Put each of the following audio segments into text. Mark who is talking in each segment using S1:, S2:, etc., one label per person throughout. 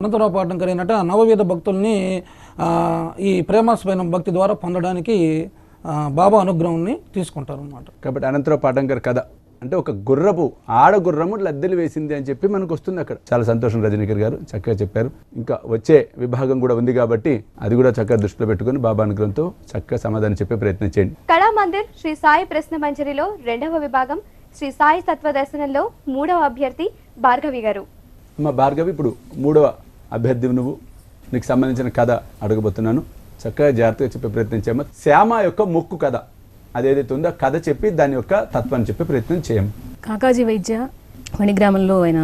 S1: అనంతరావు పాటంకర్ ఏంటంటే నవవిధ భక్తుల్ని ఈ ప్రేమాస్పైన భక్తి ద్వారా పొందడానికి బాబా అనుగ్రహాన్ని తీసుకుంటారు అన్నమాట.
S2: కాబట్టి అనంతరావు పాటంకర్ కథ అంటే ఒక గుర్రపు ఆడగుర్రము లద్దెలు వేసింది అని చెప్పి మనకు వస్తుంది అక్కడ. చాలా సంతోషం రజనీకర్ గారు, చక్కగా చెప్పారు. ఇంకా వచ్చే విభాగం కూడా ఉంది కాబట్టి అది కూడా చక్కగా దృష్టిలో పెట్టుకుని బాబా అనుగ్రహంతో చక్కగా సమాధానం చెప్పే ప్రయత్నం చేయండి.
S3: కళామందిర్ శ్రీ సాయి ప్రశ్న మంజరిలో 2వ విభాగం శ్రీ సాయి తత్వ దర్శనంలో 3వ అభ్యర్థి భార్గవి గారు.
S2: అమ్మ భార్గవి, ఇప్పుడు 3వ అభ్యర్థి నువ్వు. నీకు సంబంధించిన కథ అడగబోతున్నాను, చక్కగా జాగ్రత్తగా చెప్పే ప్రయత్నం చేయమ్మ. శ్యామ యొక్క మొక్కు కథ అదేదైతే ఉందో కథ చెప్పి దాని యొక్క తత్వాన్ని చెప్పే ప్రయత్నం చేయము.
S4: కాకాజీ వైద్య మణిగ్రామంలో ఆయన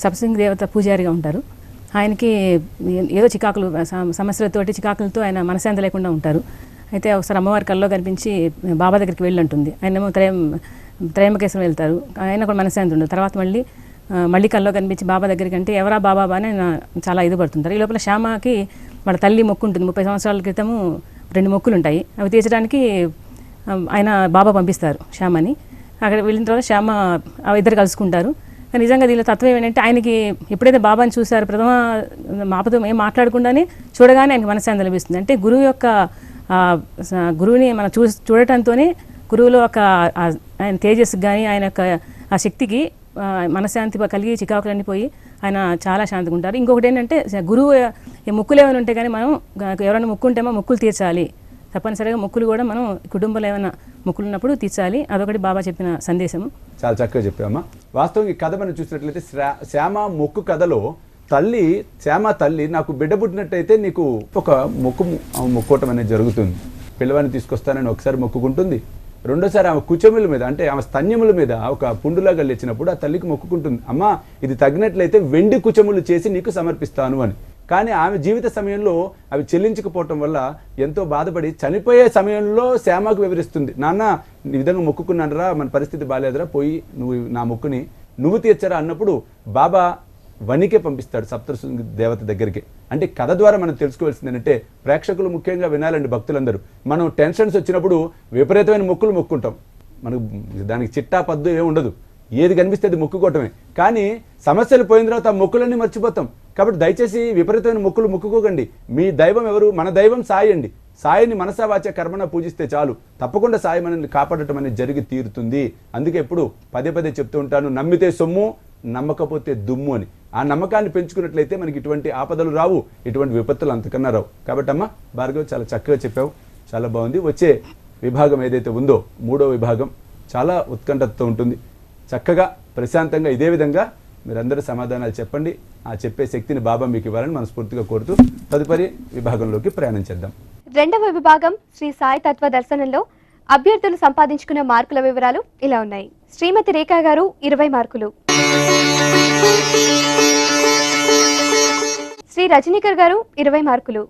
S4: సప్సింగ్ దేవత పూజారిగా ఉంటారు. ఆయనకి ఏదో చికాకులు సమస్యలతోటి చికాకులతో ఆయన మనశాంతి లేకుండా ఉంటారు. అయితే ఒకసారి అమ్మవారి కల్లో కనిపించి బాబా దగ్గరికి వెళ్ళంటుంది. ఆయనేమో త్రయంబకేశ్వరం వెళ్తారు, ఆయన కూడా మనశాంతి ఉండదు. తర్వాత మళ్ళీ కల్లో కనిపించి బాబా దగ్గరికి అంటే ఎవరా బాబా అని ఆయన చాలా ఇది పడుతుంటారు. ఈ లోపల శ్యామకి వాళ్ళ తల్లి మొక్కు ఉంటుంది. 30 సంవత్సరాల క్రితము 2 మొక్కులు ఉంటాయి. అవి తీర్చడానికి ఆయన బాబా పంపిస్తారు శ్యామని. అక్కడ వెళ్ళిన తర్వాత శ్యామ ఇద్దరు కలుసుకుంటారు. కానీ నిజంగా దీనిలో తత్వం ఏంటంటే ఆయనకి ఎప్పుడైతే బాబాని చూశారు ప్రథమ మాపతో ఏం మాట్లాడకుండానే చూడగానే ఆయనకి మనశ్శాంతి లభిస్తుంది. అంటే గురువు యొక్క గురువుని మనం చూడటంతోనే గురువులో ఒక ఆయన తేజస్సు కానీ ఆయన యొక్క ఆ శక్తికి మనశ్శాంతి కలిగి చికాకులన్నీ పోయి ఆయన చాలా శాంతిగా ఉంటారు. ఇంకొకటి ఏంటంటే గురువు మొక్కులు ఏమైనా ఉంటే కానీ మనం ఎవరైనా మొక్కు ఉంటేమో మొక్కులు తీర్చాలి. తప్పనిసరిగా మొక్కులు కూడా మనం కుటుంబంలో ఏమైనా మొక్కులు ఉన్నప్పుడు తీర్చాలి. అదొకటి బాబా చెప్పిన సందేశము.
S2: చాలా చక్కగా చెప్పామా. వాస్తవం ఈ కథ మనం చూసినట్లయితే శ్యామ మొక్కు కథలో శ్యామ తల్లి నాకు బిడ్డ పుట్టినట్టయితే నీకు ఒక మొక్కోవటం అనేది జరుగుతుంది. పిల్లవాడిని తీసుకొస్తానని ఒకసారి మొక్కుకుంటుంది. రెండోసారి ఆమె కుచముల మీద అంటే ఆమె స్తన్యముల మీద ఒక పుండులాగా లేచినప్పుడు ఆ తల్లికి మొక్కుకుంటుంది, అమ్మా ఇది తగినట్లయితే వెండి కుచములు చేసి నీకు సమర్పిస్తాను అని. కానీ ఆమె జీవిత సమయంలో అవి చెల్లించకపోవటం వల్ల ఎంతో బాధపడి చనిపోయే సమయంలో శ్యామకు వివరిస్తుంది, నాన్న ఈ విధంగా మొక్కుకున్నానరా, మన పరిస్థితి బాగాలేదురా, పోయి నువ్వు నా మొక్కుని నువ్వు తీర్చరా అన్నప్పుడు బాబా వనికే పంపిస్తాడు సప్తశృంగి దేవత దగ్గరికి. అంటే కథ ద్వారా మనం తెలుసుకోవాల్సింది ఏంటంటే ప్రేక్షకులు ముఖ్యంగా వినాలండి, భక్తులందరూ. మనం టెన్షన్స్ వచ్చినప్పుడు విపరీతమైన మొక్కులు మొక్కుంటాం. మనకు దానికి చిట్టా పద్దు ఏమి ఉండదు, ఏది కనిపిస్తే అది మొక్కుకోవటమే. కానీ సమస్యలు పోయిన తర్వాత ఆ మొక్కులన్నీ మర్చిపోతాం. కాబట్టి దయచేసి విపరీతమైన మొక్కులు మొక్కుకోకండి. మీ దైవం ఎవరు? మన దైవం సాయి అండి. సాయిని మనసా వాచ కర్మన పూజిస్తే చాలు, తప్పకుండా సాయి మనల్ని కాపాడటం అనేది జరిగి తీరుతుంది. అందుకే ఎప్పుడు పదే చెప్తూ ఉంటాను, నమ్మితే సొమ్ము నమ్మకపోతే దుమ్ము అని. ఆ నమ్మకాన్ని పెంచుకున్నట్లయితే మనకి ఇటువంటి ఆపదలు రావు, ఇటువంటి విపత్తులు అంతకన్నా రావు. కాబట్టి అమ్మ భార్గవ్ చాలా చక్కగా చెప్పావు, చాలా బాగుంది. వచ్చే విభాగం ఏదైతే ఉందో 3వ విభాగం చాలా ఉత్కంఠతో ఉంటుంది. చక్కగా ప్రశాంతంగా ఇదే విధంగా మీరందరూ సమాధానాలు చెప్పండి. ఆ చెప్పే శక్తిని బాబా మీకు ఇవ్వాలని మనస్ఫూర్తిగా కోరుతూ తదుపరి విభాగంలోకి ప్రయాణం చేద్దాం.
S3: 2వ విభాగం శ్రీ సాయి తత్వ దర్శనంలో అభ్యర్థులు సంపాదించుకున్న మార్కుల వివరాలు ఇలా ఉన్నాయి. శ్రీమతి రేఖా గారు 20 మార్కులు, శ్రీ రజనీకర్ గారు 20 మార్కులు,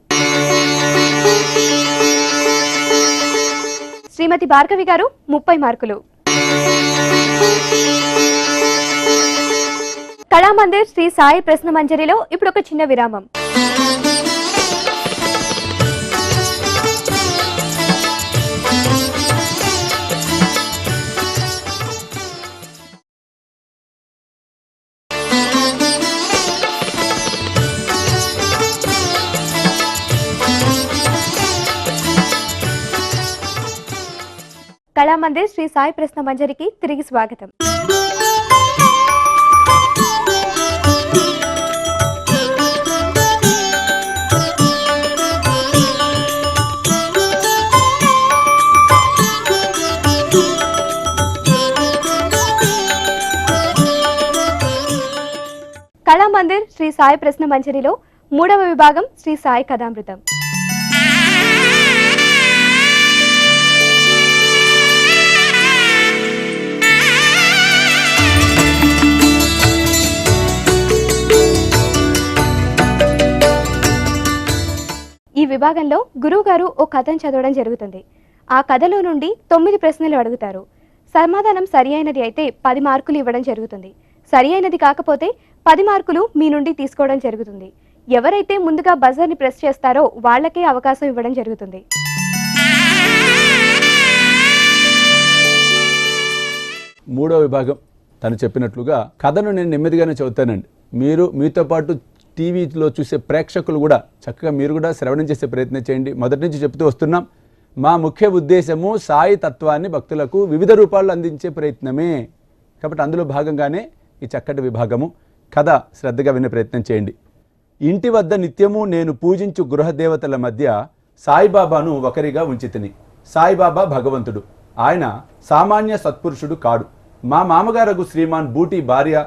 S3: శ్రీమతి భార్గవి గారు 30 మార్కులు. కళామందిర్ శ్రీ సాయి ప్రశ్న మంజరిలో ఇప్పుడు ఒక చిన్న విరామం. కళామందిర్ శ్రీ సాయి ప్రశ్న మంజరికి తిరిగి స్వాగతం. కళామందిర్ శ్రీ సాయి ప్రశ్న మంజరిలో 3వ విభాగం శ్రీ సాయి కథామృతం. ఈ విభాగంలో గురువు గారు ఓ కథను చదవడం జరుగుతుంది. ఆ కథలో నుండి 9 ప్రశ్నలు అడుగుతారు. సమాధానం సరి అయినది అయితే 10 మార్కులు ఇవ్వడం జరుగుతుంది. సరి అయినది కాకపోతే 10 మార్కులు మీ నుండి తీసుకోవడం జరుగుతుంది. ఎవరైతే ముందుగా బజర్ని ప్రెస్ చేస్తారో వాళ్ళకే అవకాశం ఇవ్వడం జరుగుతుంది.
S2: మూడో విభాగం తను చెప్పినట్లుగా కథను నేను నెమ్మదిగానే చదువుతానండి. మీరు మీతో పాటు టీవీలో చూసే ప్రేక్షకులు కూడా చక్కగా మీరు కూడా శ్రవణం చేసే ప్రయత్నం చేయండి. మొదటి నుంచి చెప్తూ వస్తున్నాం, మా ముఖ్య ఉద్దేశము సాయి తత్వాన్ని భక్తులకు వివిధ రూపాల్లో అందించే ప్రయత్నమే. కాబట్టి అందులో భాగంగానే ఈ చక్కటి విభాగము. కథ శ్రద్ధగా వినే ప్రయత్నం చేయండి. ఇంటి వద్ద నిత్యము నేను పూజించు గృహదేవతల మధ్య సాయిబాబాను ఒకరిగా ఉంచితిని. సాయిబాబా భగవంతుడు. ఆయన సామాన్య సత్పురుషుడు కాడు. మా మామగారగు శ్రీమాన్ బూటి భార్య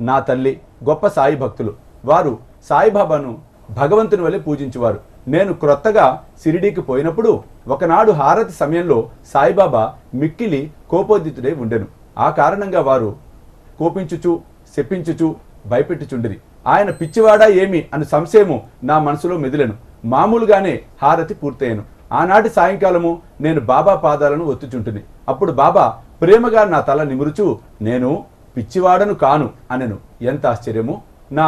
S2: నా తల్లి గొప్ప సాయి భక్తులు. వారు సాయిబాబాను భగవంతుని వలె పూజించువారు. నేను క్రొత్తగా షిరిడీకి పోయినప్పుడు ఒకనాడు హారతి సమయంలో సాయిబాబా మిక్కిలి కోపోద్దితుడై ఉండెను. ఆ కారణంగా వారు కోపించుచు శపించుచు భయపెట్టుచుండిరి. ఆయన పిచ్చివాడా ఏమి అని సంశయము నా మనసులో మెదిలెను. మామూలుగానే హారతి పూర్తయ్యను. ఆనాటి సాయంకాలము నేను బాబా పాదాలను ఒత్తుచుంటుని. అప్పుడు బాబా ప్రేమగా నా తల నిమురుచు నేను పిచ్చివాడను కాను అనెను. ఎంత ఆశ్చర్యము!